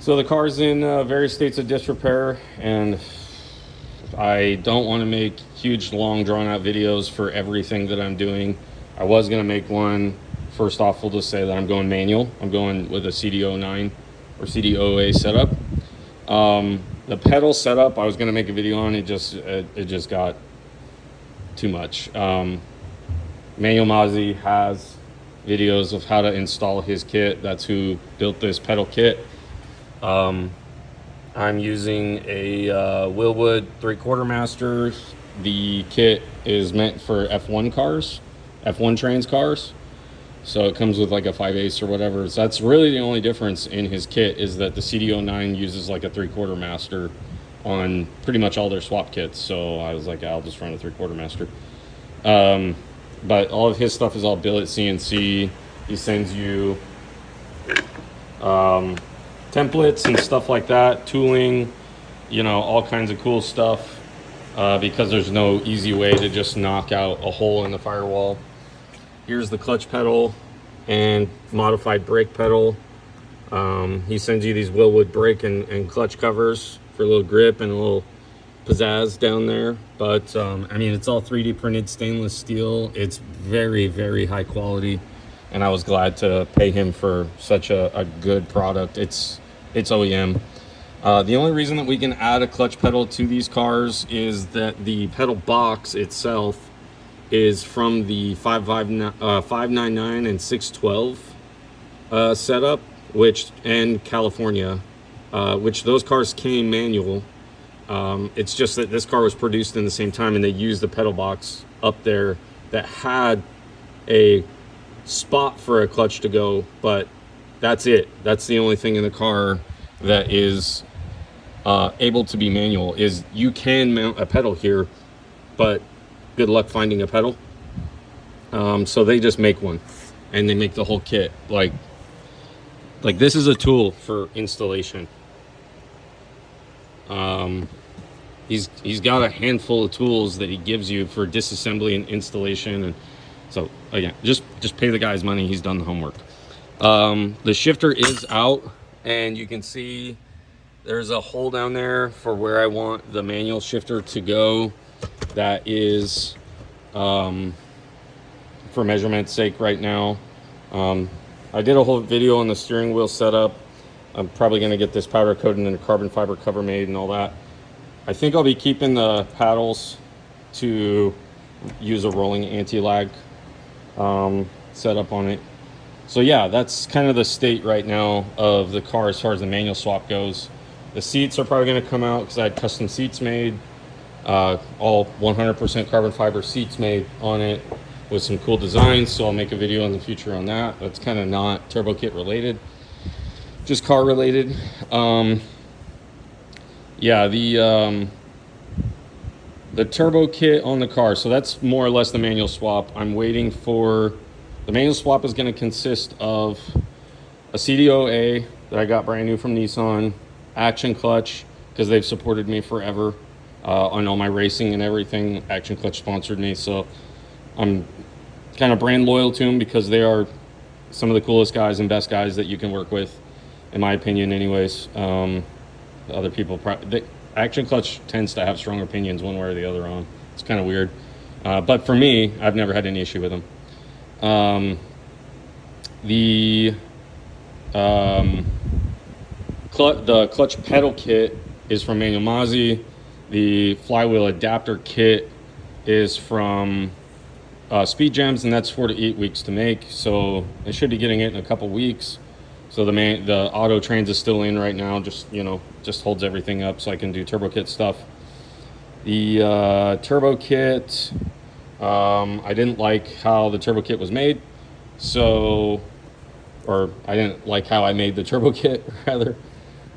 So the car's in various states of disrepair, and I don't want to make huge, long, drawn-out videos for everything that I'm doing. I was going to make one. First off, we'll just say that I'm going manual. I'm going with a CD09 or CD0A setup. The pedal setup, I was going to make a video on. It just got too much. Manuel Mazzi has videos of how to install his kit. That's who built this pedal kit. I'm using a Willwood 3/4 Master. The kit is meant for F1 cars, F1 trains cars. So it comes with like a 5/8 or whatever. So that's really the only difference in his kit, is that the CD09 uses like a 3/4 Master on pretty much all their swap kits. So I was like, I'll just run a 3/4 Master. But all of his stuff is all billet CNC. He sends you templates and stuff like that, tooling, you know, all kinds of cool stuff, because there's no easy way to just knock out a hole in the firewall. Here's the clutch pedal and modified brake pedal. He sends you these Willwood brake and clutch covers for a little grip and a little pizzazz down there. But I mean, it's all 3D printed stainless steel. It's very, very high quality, and I was glad to pay him for such a good product. It's OEM. The only reason that we can add a clutch pedal to these cars is that the pedal box itself is from the 599 and 612 setup, and California, which those cars came manual. It's just that this car was produced in the same time, and they used the pedal box up there that had a spot for a clutch to go, but that's it. That's the only thing in the car that is able to be manual. Is you can mount a pedal here, but good luck finding a pedal. So they just make one, and they make the whole kit. Like this is a tool for installation. He's got a handful of tools that he gives you for disassembly and installation, and so again, just pay the guy's money. He's done the homework. The shifter is out, and you can see there's a hole down there for where I want the manual shifter to go. That is for measurement's sake right now. I did a whole video on the steering wheel setup. I'm probably going to get this powder coated and a carbon fiber cover made and all that. I think I'll be keeping the paddles to use a rolling anti-lag setup on it. So yeah, that's kind of the state right now of the car as far as the manual swap goes. The seats are probably going to come out because I had custom seats made, all 100% carbon fiber seats made on it with some cool designs. So I'll make a video in the future on that. That's kind of not turbo kit related, just car related. Yeah, the turbo kit on the car. So that's more or less the manual swap. I'm waiting for the manual swap. Is going to consist of a CD0A that I got brand new from Nissan, Action Clutch, because they've supported me forever on all my racing and everything. Action Clutch sponsored me, so I'm kind of brand loyal to them because they are some of the coolest guys and best guys that you can work with, in my opinion anyways. Other people, Action Clutch tends to have strong opinions one way or the other on. It's kind of weird. But for me, I've never had any issue with them. The clutch pedal kit is from Manuel Mazzi. The flywheel adapter kit is from Speed Gems, and that's 4 to 8 weeks to make. So I should be getting it in a couple weeks. So the auto trains is still in right now. Just holds everything up so I can do turbo kit stuff. The turbo kit, I didn't like how the turbo kit was made. I didn't like how I made the turbo kit rather.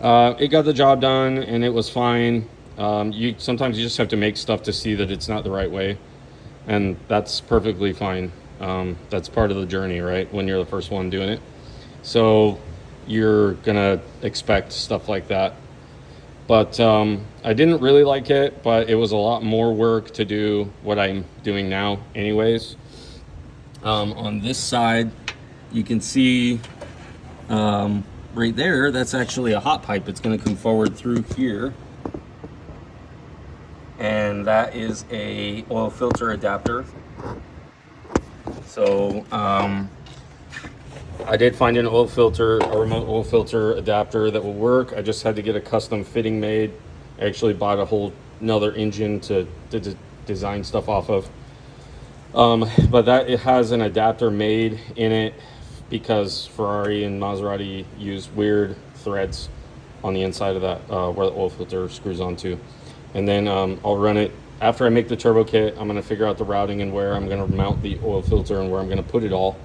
It got the job done and it was fine. Sometimes you just have to make stuff to see that it's not the right way, and that's perfectly fine. That's part of the journey, right? When you're the first one doing it. So you're gonna expect stuff like that. But I didn't really like it, but it was a lot more work to do what I'm doing now anyways. On this side, you can see right there, that's actually a hot pipe. It's going to come forward through here. And that is a oil filter adapter. So I did find an oil filter, a remote oil filter adapter that will work. I just had to get a custom fitting made. I actually bought a whole another engine to design stuff off of. But that it has an adapter made in it because Ferrari and Maserati use weird threads on the inside of that where the oil filter screws onto. And then I'll run it after I make the turbo kit. I'm going to figure out the routing and where I'm going to mount the oil filter and where I'm going to put it all.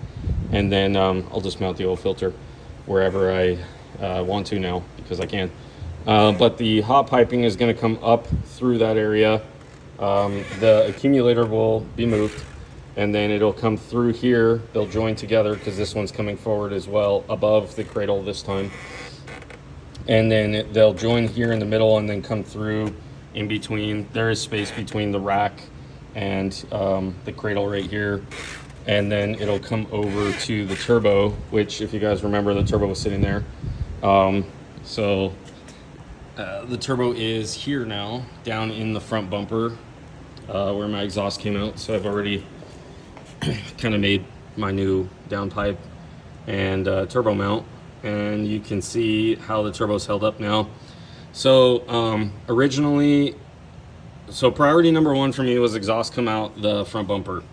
And then I'll just mount the oil filter wherever I want to now because I can. But the hot piping is going to come up through that area. The accumulator will be moved and then it'll come through here. They'll join together because this one's coming forward as well above the cradle this time. And then they'll join here in the middle and then come through in between. There is space between the rack and the cradle right here. And then it'll come over to the turbo, which if you guys remember, the turbo was sitting there. So the turbo is here now, down in the front bumper where my exhaust came out. So I've already kind of made my new downpipe and turbo mount. And you can see how the turbo's held up now. So originally, priority number one for me was exhaust come out the front bumper.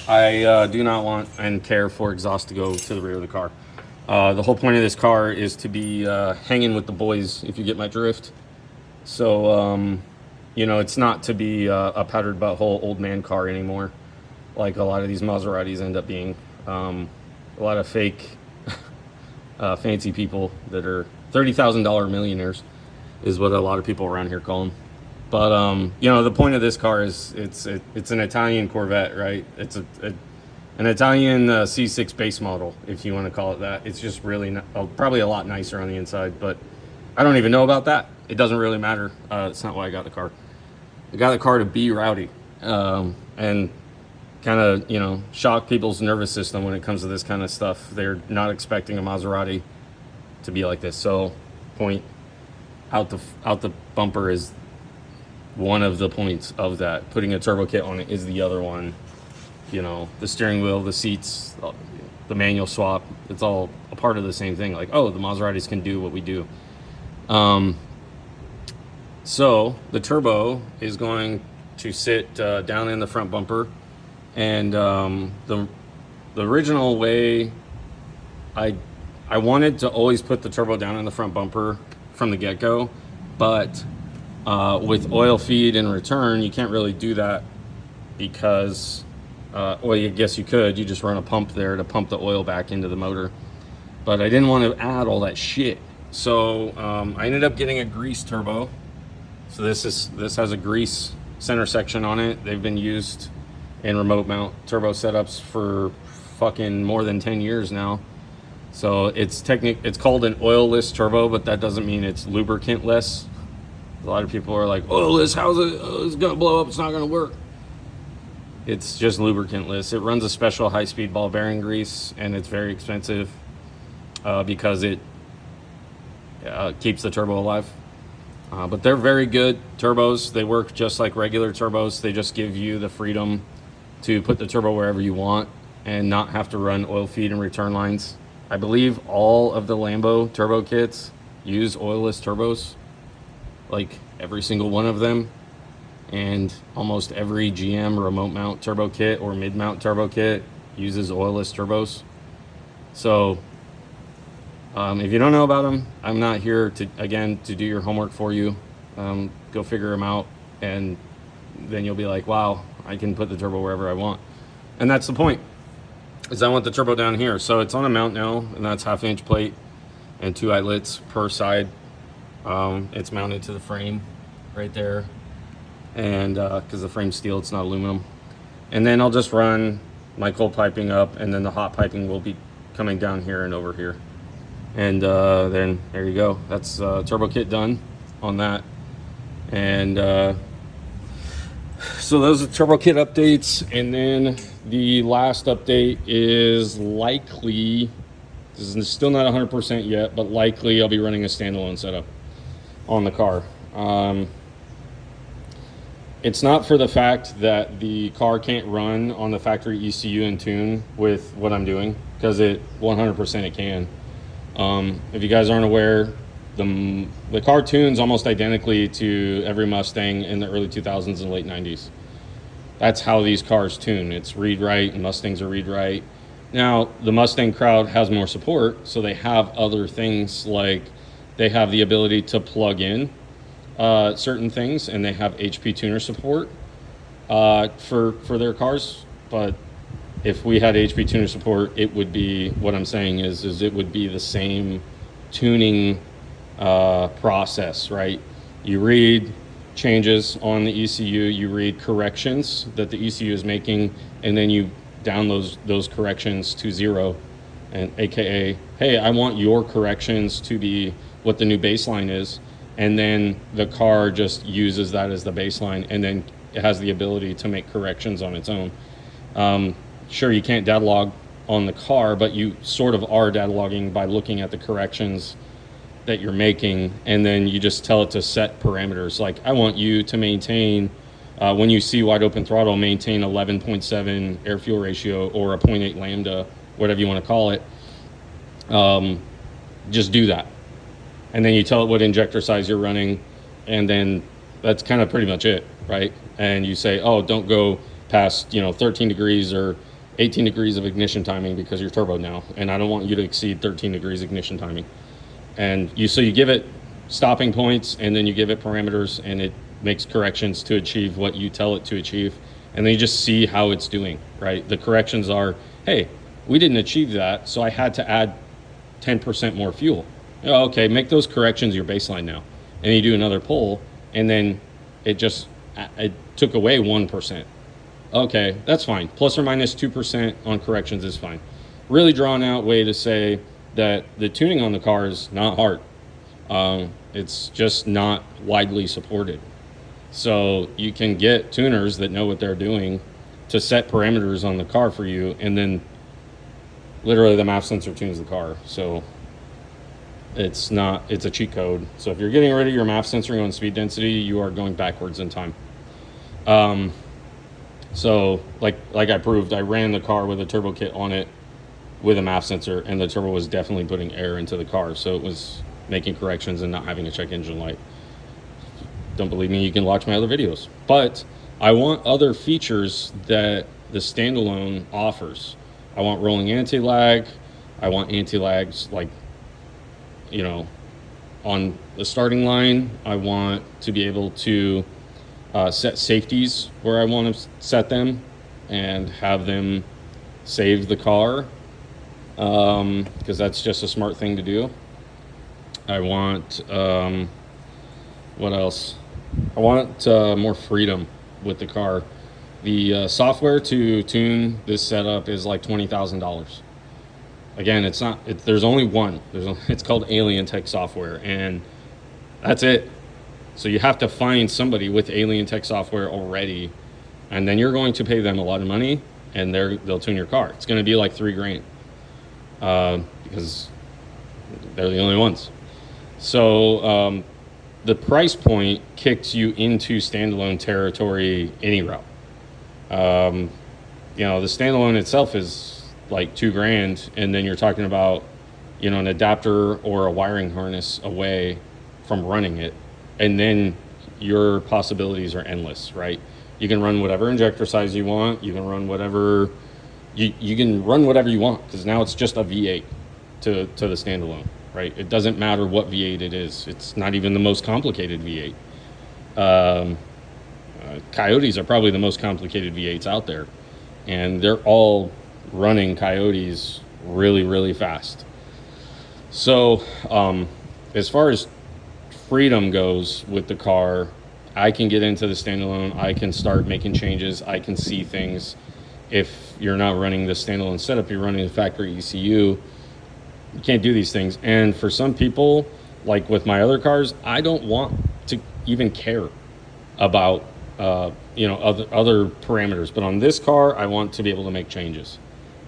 I do not want and care for exhaust to go to the rear of the car. The whole point of this car is to be hanging with the boys, if you get my drift. So, you know, it's not to be a powdered butthole old man car anymore, like a lot of these Maseratis end up being. A lot of fake fancy people that are $30,000 millionaires is what a lot of people around here call them. But you know, the point of this car is it's an Italian Corvette, right? It's an Italian C6 base model, if you want to call it that. It's just really probably a lot nicer on the inside, but I don't even know about that. It doesn't really matter. It's not why I got the car. I got the car to be rowdy and kind of, you know, shock people's nervous system when it comes to this kind of stuff. They're not expecting a Maserati to be like this. So point out the bumper is one of the points of that. Putting a turbo kit on it is the other one. You know, the steering wheel, the seats, the manual swap, it's all a part of the same thing. Like, oh, the Maseratis can do what we do. So the turbo is going to sit down in the front bumper. And the original way I wanted to always put the turbo down in the front bumper from the get-go, but with oil feed and return, you can't really do that because, well, I guess you could. You just run a pump there to pump the oil back into the motor. But I didn't want to add all that shit. So I ended up getting a grease turbo. So this has a grease center section on it. They've been used in remote mount turbo setups for fucking more than 10 years now. So it's called an oilless turbo, but that doesn't mean it's lubricantless. A lot of people are like, oilless, how's it? Oh, it's gonna blow up, it's not gonna work. It's just lubricantless. It runs a special high-speed ball bearing grease, and it's very expensive because it keeps the turbo alive. But they're very good turbos. They work just like regular turbos. They just give you the freedom to put the turbo wherever you want and not have to run oil feed and return lines. I believe all of the Lambo turbo kits use oilless turbos, like every single one of them. And almost every GM remote mount turbo kit or mid mount turbo kit uses oilless turbos. So if you don't know about them, I'm not here to do your homework for you. Go figure them out, and then you'll be like, wow, I can put the turbo wherever I want. And that's the point, is I want the turbo down here. So it's on a mount now, and that's 1/2 inch plate and 2 eyelets per side. It's mounted to the frame right there. And because the frame's steel, it's not aluminum. And then I'll just run my cold piping up, and then the hot piping will be coming down here and over here. And then there you go. That's turbo kit done on that. And so those are turbo kit updates. And then the last update is likely This is still not 100% yet, but likely I'll be running a standalone setup on the car. It's not for the fact that the car can't run on the factory ECU and tune with what I'm doing, because it 100% it can. If you guys aren't aware, the car tunes almost identically to every Mustang in the early 2000s and late 90s. That's how these cars tune. It's read-write, and Mustangs are read-write. Now, the Mustang crowd has more support, so they have other things, like they have the ability to plug in certain things, and they have HP tuner support for their cars. But if we had HP tuner support, it would be, what I'm saying is it would be the same tuning process, right? You read changes on the ECU, you read corrections that the ECU is making, and then you down those corrections to 0, and aka, hey, I want your corrections to be what the new baseline is, and then the car just uses that as the baseline, and then it has the ability to make corrections on its own. Sure, you can't data log on the car, but you sort of are data logging by looking at the corrections that you're making, and then you just tell it to set parameters. Like, I want you to maintain, when you see wide open throttle, maintain 11.7 air fuel ratio or a 0.8 lambda, whatever you want to call it. Just do that. And then you tell it what injector size you're running, and then that's kind of pretty much it, right? And you say, oh, don't go past 13 degrees or 18 degrees of ignition timing because you're turbo now, and I don't want you to exceed 13 degrees ignition timing. And so you give it stopping points, and then you give it parameters, and it makes corrections to achieve what you tell it to achieve, and then you just see how it's doing, right? The corrections are, hey, we didn't achieve that, so I had to add 10% more fuel. Oh, okay, make those corrections your baseline now. And you do another pull, and then it took away 1%. Okay, that's fine. Plus or minus 2% on corrections is fine. Really drawn out way to say that the tuning on the car is not hard. It's just not widely supported. So you can get tuners that know what they're doing to set parameters on the car for you, and then literally the MAF sensor tunes the car. So it's a cheat code. So if you're getting rid of your MAF sensoring on speed density, you are going backwards in time. So like I proved, I ran the car with a turbo kit on it with a MAF sensor, and the turbo was definitely putting air into the car. So it was making corrections and not having a check engine light. Don't believe me, you can watch my other videos. But I want other features that the standalone offers. I want rolling anti-lag. I want anti-lags, like, on the starting line. I want to be able to set safeties where I want to set them and have them save the car, because that's just a smart thing to do. I want, what else? I want more freedom with the car. The software to tune this setup is like $20,000. Again, it's not. There's only one. It's called Alien Tech Software, and that's it. So you have to find somebody with Alien Tech Software already, and then you're going to pay them a lot of money, and they'll tune your car. It's going to be like $3,000 because they're the only ones. So the price point kicks you into standalone territory any route. The standalone itself is like $2,000, and then you're talking about, an adapter or a wiring harness away from running it, and then your possibilities are endless, right? You can run whatever injector size you want. You can run whatever you can run whatever you want, because now it's just a V8 to the standalone, right? It doesn't matter what V8 it is. It's not even the most complicated V8. Coyotes are probably the most complicated V8s out there, and they're all running Coyotes really, really fast. So as far as freedom goes with the car, I can get into the standalone. I can start making changes. I can see things. If you're not running the standalone setup, you're running the factory ECU, you can't do these things. And for some people, like with my other cars, I don't want to even care about other parameters. But on this car, I want to be able to make changes.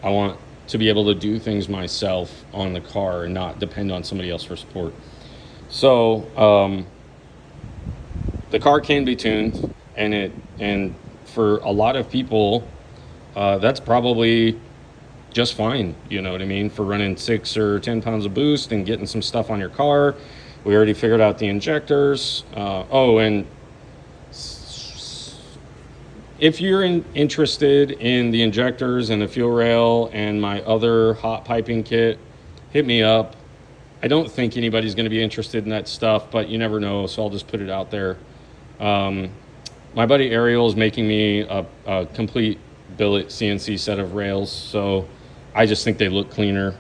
I want to be able to do things myself on the car and not depend on somebody else for support. So the car can be tuned, and for a lot of people, that's probably just fine. You know what I mean? For running 6 or 10 pounds of boost and getting some stuff on your car. We already figured out the injectors. And if you're interested in the injectors and the fuel rail and my other hot piping kit, hit me up. I don't think anybody's going to be interested in that stuff, but you never know, so I'll just put it out there. My buddy Ariel is making me a complete billet CNC set of rails, so I just think they look cleaner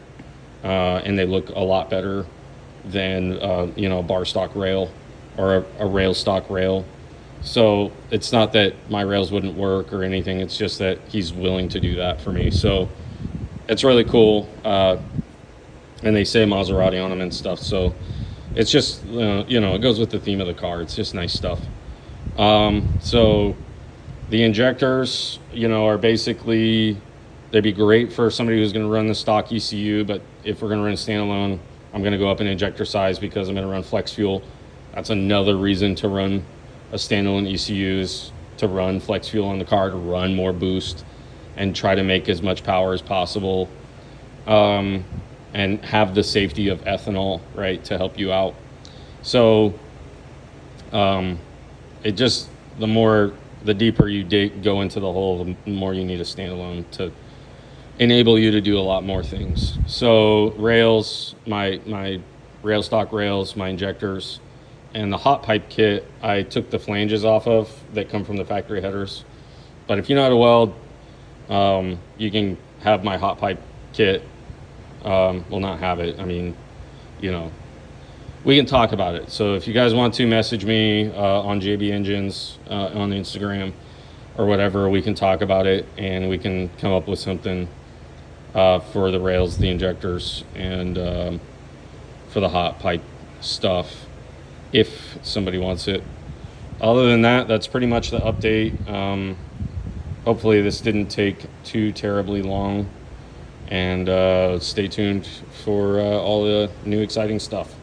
and they look a lot better than a bar stock rail or a rail stock rail. So it's not that my rails wouldn't work or anything. It's just that he's willing to do that for me. So it's really cool. And they say Maserati on them and stuff. So it's just, it goes with the theme of the car. It's just nice stuff. So the injectors, are basically, they'd be great for somebody who's going to run the stock ECU. But if we're going to run a standalone, I'm going to go up in injector size because I'm going to run flex fuel. That's another reason to run a standalone ECU, is to run flex fuel on the car, to run more boost and try to make as much power as possible, and have the safety of ethanol, right, to help you out. So the deeper you go into the hole, the more you need a standalone to enable you to do a lot more things. So rails, my rail stock rails, my injectors, and the hot pipe kit, I took the flanges off of that come from the factory headers. But if you know how to weld, you can have my hot pipe kit. Well, not have it. I mean, we can talk about it. So if you guys want to message me on JB Engines on Instagram or whatever, we can talk about it and we can come up with something for the rails, the injectors, and for the hot pipe stuff, if somebody wants it. Other than that, that's pretty much the update. Hopefully this didn't take too terribly long, and stay tuned for all the new exciting stuff.